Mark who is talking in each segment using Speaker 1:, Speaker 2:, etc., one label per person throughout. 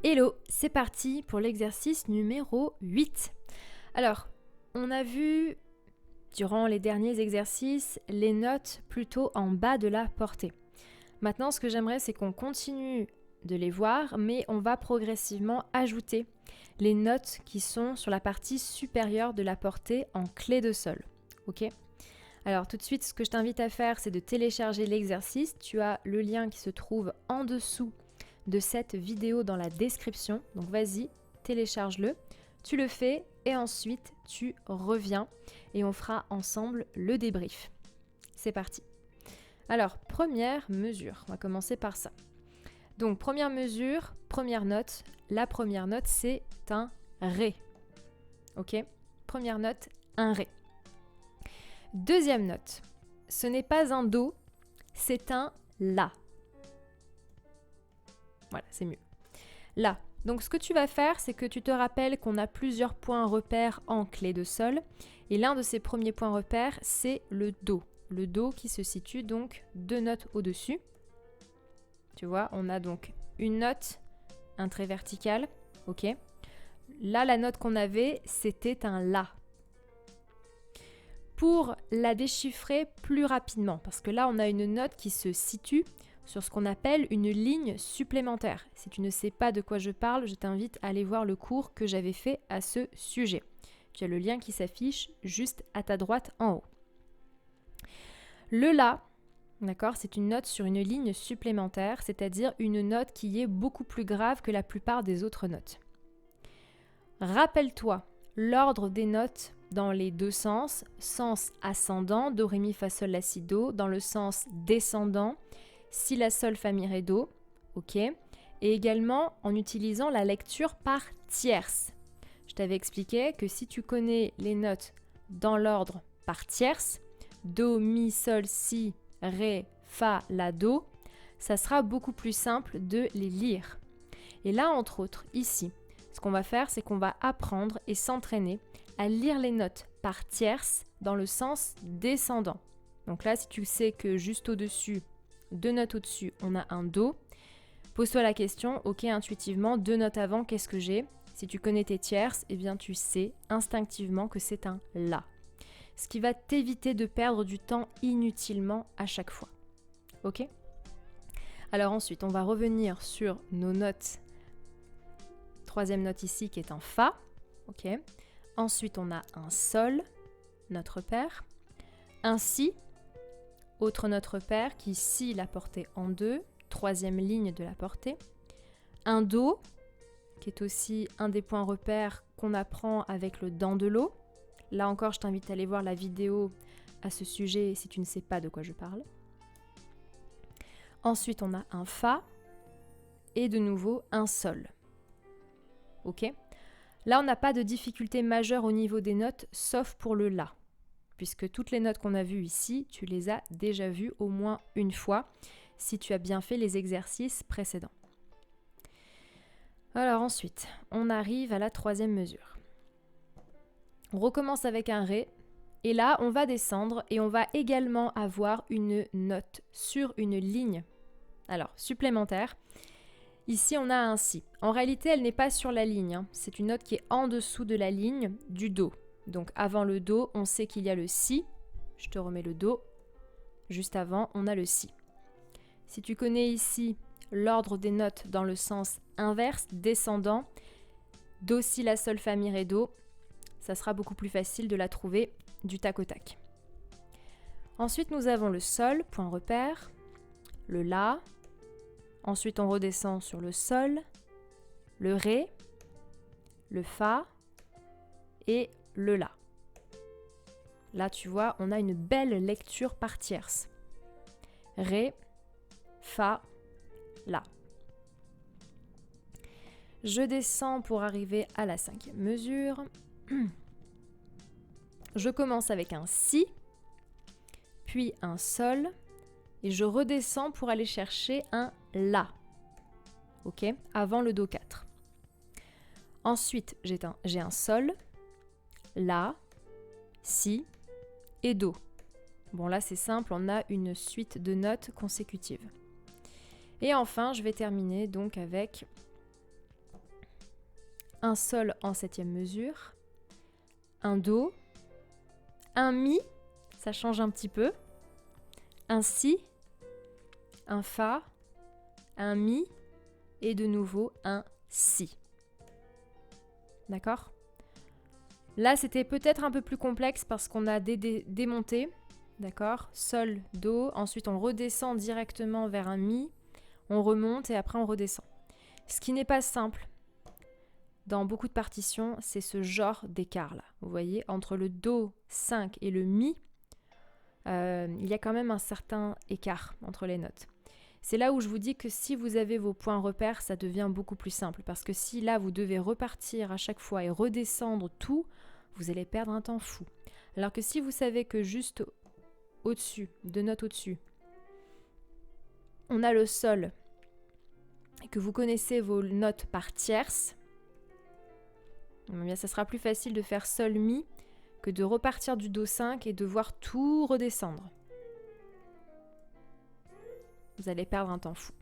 Speaker 1: Hello, c'est parti pour l'exercice numéro 8. Alors, on a vu durant les derniers exercices les notes plutôt en bas de la portée. Maintenant, ce que j'aimerais, c'est qu'on continue de les voir, mais on va progressivement ajouter les notes qui sont sur la partie supérieure de la portée en clé de sol. Ok ? Alors tout de suite, ce que je t'invite à faire, c'est de télécharger l'exercice. Tu as le lien qui se trouve en dessous de cette vidéo dans la description. Donc vas-y, télécharge-le. Tu le fais et ensuite tu reviens et on fera ensemble le débrief. C'est parti. Alors, première mesure, on va commencer par ça. Donc, première mesure, première note. La première note, c'est un Ré. Ok ? Première note, un Ré. Deuxième note, ce n'est pas un Do, c'est un La. Voilà, c'est mieux. La. Donc, ce que tu vas faire, c'est que tu te rappelles qu'on a plusieurs points repères en clé de sol. Et l'un de ces premiers points repères, c'est le Do. Le Do qui se situe donc 2 notes au-dessus. Tu vois, on a donc une note, un trait vertical. Ok. Là, la note qu'on avait, c'était un La. Pour la déchiffrer plus rapidement, parce que là, on a une note qui se situe sur ce qu'on appelle une ligne supplémentaire. Si tu ne sais pas de quoi je parle, je t'invite à aller voir le cours que j'avais fait à ce sujet. Tu as le lien qui s'affiche juste à ta droite en haut. Le La, d'accord, c'est une note sur une ligne supplémentaire, c'est-à-dire une note qui est beaucoup plus grave que la plupart des autres notes. Rappelle-toi l'ordre des notes dans les deux sens, sens ascendant, do, ré, mi, fa, sol, la, si, do, dans le sens descendant, si, la, sol, fa, mi, ré, do, ok, et également en utilisant la lecture par tierce. Je t'avais expliqué que si tu connais les notes dans l'ordre par tierce, do, mi, sol, si, ré, fa, la, do, ça sera beaucoup plus simple de les lire. Et là, entre autres, ici, ce qu'on va faire, c'est qu'on va apprendre et s'entraîner à lire les notes par tierce dans le sens descendant. Donc là, si tu sais que juste au-dessus, 2 notes au-dessus, on a un Do, pose-toi la question, ok, intuitivement, 2 notes avant, qu'est-ce que j'ai ? Si tu connais tes tierces, eh bien tu sais instinctivement que c'est un La. Ce qui va t'éviter de perdre du temps inutilement à chaque fois. Ok ? Alors ensuite, on va revenir sur nos notes. Troisième note ici qui est un Fa. Ok. Ensuite, on a un Sol, notre repère. Un Si, autre note repère qui scie la portée en deux. Troisième ligne de la portée. Un Do, qui est aussi un des points repères qu'on apprend avec le dent de l'eau. Là encore, je t'invite à aller voir la vidéo à ce sujet si tu ne sais pas de quoi je parle. Ensuite, on a un Fa et de nouveau un Sol. Ok ? Là, on n'a pas de difficulté majeure au niveau des notes, sauf pour le La, puisque toutes les notes qu'on a vues ici, tu les as déjà vues au moins une fois, si tu as bien fait les exercices précédents. Alors ensuite, on arrive à la troisième mesure. On recommence avec un Ré, et là, on va descendre et on va également avoir une note sur une ligne, alors supplémentaire. Ici, on a un Si. En réalité, elle n'est pas sur la ligne. Hein. C'est une note qui est en dessous de la ligne du Do. Donc, avant le Do, on sait qu'il y a le Si. Je te remets le Do. Juste avant, on a le Si. Si tu connais ici l'ordre des notes dans le sens inverse, descendant, Do, Si, La, Sol, Fa, Mi, Ré, Do, ça sera beaucoup plus facile de la trouver du tac au tac. Ensuite, nous avons le Sol, point repère, le La. Ensuite, on redescend sur le Sol, le Ré, le Fa et le La. Là, tu vois, on a une belle lecture par tierce. Ré, Fa, La. Je descends pour arriver à la cinquième mesure. Je commence avec un Si, puis un Sol, et je redescends pour aller chercher un La. Ok, avant le Do 4. Ensuite, j'ai un Sol, La, Si et Do. Bon, là, c'est simple, on a une suite de notes consécutives. Et enfin, je vais terminer donc avec un sol en 7e mesure, un do, un mi, ça change un petit peu, un si, un fa, un mi et de nouveau un si. D'accord ? Là, c'était peut-être un peu plus complexe parce qu'on a démonté, d'accord ? Sol, do, ensuite on redescend directement vers un mi, on remonte et après on redescend. Ce qui n'est pas simple dans beaucoup de partitions, c'est ce genre d'écart là. Vous voyez, entre le do 5 et le mi, il y a quand même un certain écart entre les notes. C'est là où je vous dis que si vous avez vos points repères, ça devient beaucoup plus simple. Parce que si là, vous devez repartir à chaque fois et redescendre tout, vous allez perdre un temps fou. Alors que si vous savez que juste au-dessus, 2 notes au-dessus, on a le sol et que vous connaissez vos notes par tierce, eh bien, ça sera plus facile de faire sol mi que de repartir du do 5 et de voir tout redescendre. Vous allez perdre un temps fou.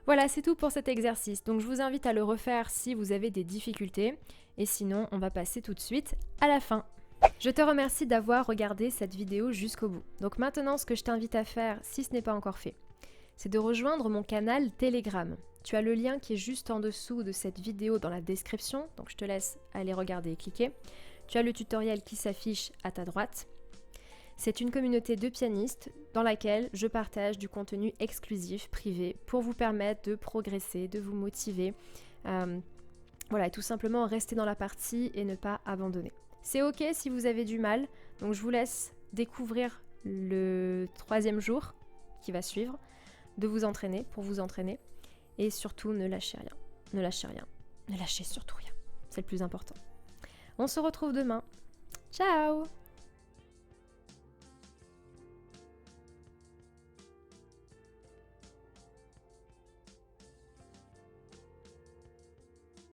Speaker 1: Voilà, c'est tout pour cet exercice. Donc je vous invite à le refaire si vous avez des difficultés. Et sinon, on va passer tout de suite à la fin. Je te remercie d'avoir regardé cette vidéo jusqu'au bout. Donc maintenant, ce que je t'invite à faire, si ce n'est pas encore fait, c'est de rejoindre mon canal Telegram. Tu as le lien qui est juste en dessous de cette vidéo dans la description. Donc je te laisse aller regarder et cliquer. Tu as le tutoriel qui s'affiche à ta droite. C'est une communauté de pianistes dans laquelle je partage du contenu exclusif, privé, pour vous permettre de progresser, de vous motiver. Voilà, tout simplement rester dans la partie et ne pas abandonner. C'est ok si vous avez du mal, donc je vous laisse découvrir le 3e jour qui va suivre, de vous entraîner, pour vous entraîner. Et surtout, ne lâchez rien. Ne lâchez rien. Ne lâchez surtout rien. C'est le plus important. On se retrouve demain. Ciao!